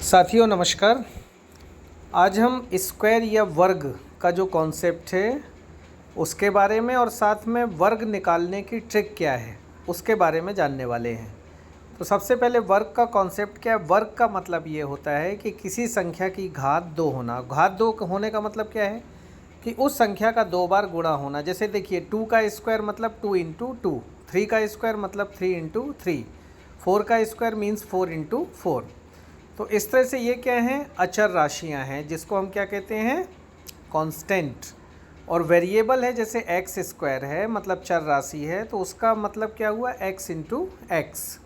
साथियों नमस्कार। आज हम स्क्वायर या वर्ग का जो कॉन्सेप्ट है उसके बारे में और साथ में वर्ग निकालने की ट्रिक क्या है उसके बारे में जानने वाले हैं। तो सबसे पहले वर्ग का कॉन्सेप्ट क्या है। वर्ग का मतलब ये होता है कि किसी संख्या की घात 2 होना। घात 2 होने का मतलब क्या है कि उस संख्या का 2 बार गुणा होना। जैसे देखिए 2 का स्क्वायर मतलब 2 इंटू 2, 3 का स्क्वायर मतलब 3 इंटू 3, 4 का स्क्वायर मीन्स 4 इंटू 4। तो इस तरह से ये क्या हैं, अचर राशियां हैं जिसको हम क्या कहते हैं, कांस्टेंट। और वेरिएबल है जैसे एक्स स्क्वायर है मतलब चर राशि है, तो उसका मतलब क्या हुआ, एक्स इंटू एक्स।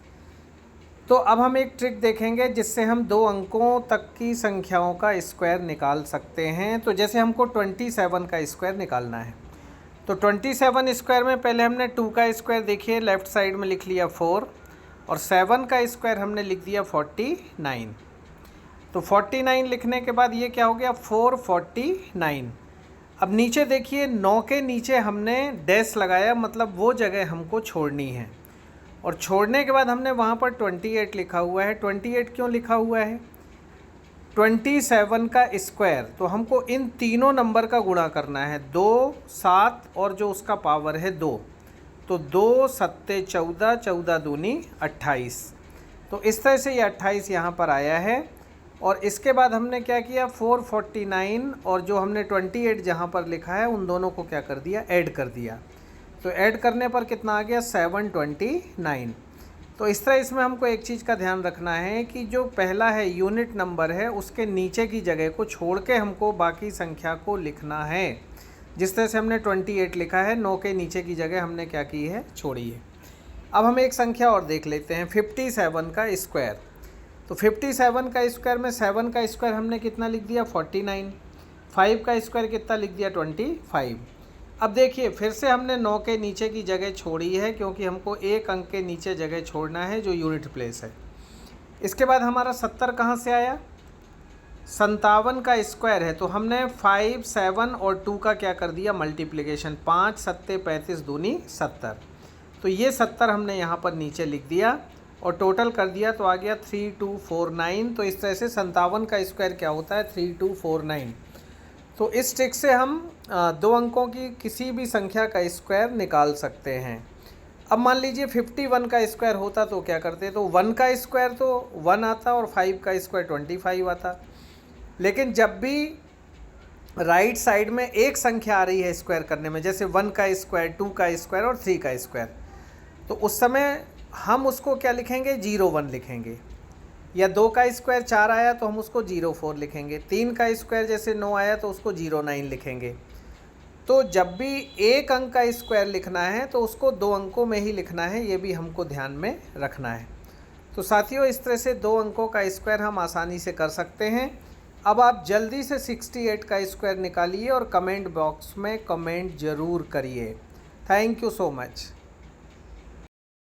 तो अब हम एक ट्रिक देखेंगे जिससे हम 2 अंकों तक की संख्याओं का स्क्वायर निकाल सकते हैं। तो जैसे हमको 27 का स्क्वायर निकालना है, तो 27 स्क्वायर में पहले हमने 2 का स्क्वायर देखिए लेफ़्ट साइड में लिख लिया 4, और 7 का स्क्वायर हमने लिख दिया 49। तो 49 लिखने के बाद ये क्या हो गया, 449। अब नीचे देखिए 9 के नीचे हमने डैश लगाया, मतलब वो जगह हमको छोड़नी है। और छोड़ने के बाद हमने वहाँ पर 28 लिखा हुआ है। 28 क्यों लिखा हुआ है, 27 का स्क्वायर, तो हमको इन तीनों नंबर का गुणा करना है, 2, 7 और जो उसका पावर है 2। तो 2 सत्ते 14, 14 दूनी 28। तो इस तरह से ये 28 यहाँ पर आया है। और इसके बाद हमने क्या किया, 449 और जो हमने 28 जहाँ पर लिखा है उन दोनों को क्या कर दिया, ऐड कर दिया। तो ऐड करने पर कितना आ गया, 729। तो इस तरह इसमें हमको एक चीज़ का ध्यान रखना है कि जो पहला है यूनिट नंबर है उसके नीचे की जगह को छोड़ के हमको बाकी संख्या को लिखना है। जिस तरह से हमने 28 लिखा है, 9 के नीचे की जगह हमने क्या की है, छोड़ी है। अब हम एक संख्या और देख लेते हैं, 57 का स्क्वायर। तो 57 का स्क्वायर में 7 का स्क्वायर हमने कितना लिख दिया, 49। 5 का स्क्वायर कितना लिख दिया, 25। अब देखिए फिर से हमने 9 के नीचे की जगह छोड़ी है क्योंकि हमको एक अंक के नीचे जगह छोड़ना है जो यूनिट प्लेस है। इसके बाद हमारा 70 कहाँ से आया, 57 का स्क्वायर है, तो हमने 5, 7 और 2 का क्या कर दिया, मल्टीप्लिकेशन, 5 सत्ते 35 दूनी 70। तो ये 70 हमने यहाँ पर नीचे लिख दिया और टोटल कर दिया तो आ गया 3249। तो इस तरह से 57 का स्क्वायर क्या होता है, 3249। तो इस ट्रिक से हम 2 अंकों की किसी भी संख्या का स्क्वायर निकाल सकते हैं। अब मान लीजिए 51 का स्क्वायर होता तो क्या करते, तो 1 का स्क्वायर तो 1 आता और 5 का स्क्वायर 25 आता। लेकिन जब भी राइट साइड में एक संख्या आ रही है स्क्वायर करने में, जैसे 1 का स्क्वायर, 2 का स्क्वायर और 3 का स्क्वायर, तो उस समय हम उसको क्या लिखेंगे, 01 लिखेंगे। या 2 का स्क्वायर 4 आया तो हम उसको 04 लिखेंगे। 3 का स्क्वायर जैसे 9 आया तो उसको 09 लिखेंगे। तो जब भी एक अंक का स्क्वायर लिखना है तो उसको 2 अंकों में ही लिखना है, ये भी हमको ध्यान में रखना है। तो साथियों इस तरह से 2 अंकों का स्क्वायर हम आसानी से कर सकते हैं। अब आप जल्दी से 68 का स्क्वायर निकालिए और कमेंट बॉक्स में कमेंट ज़रूर करिए। Thank you so much.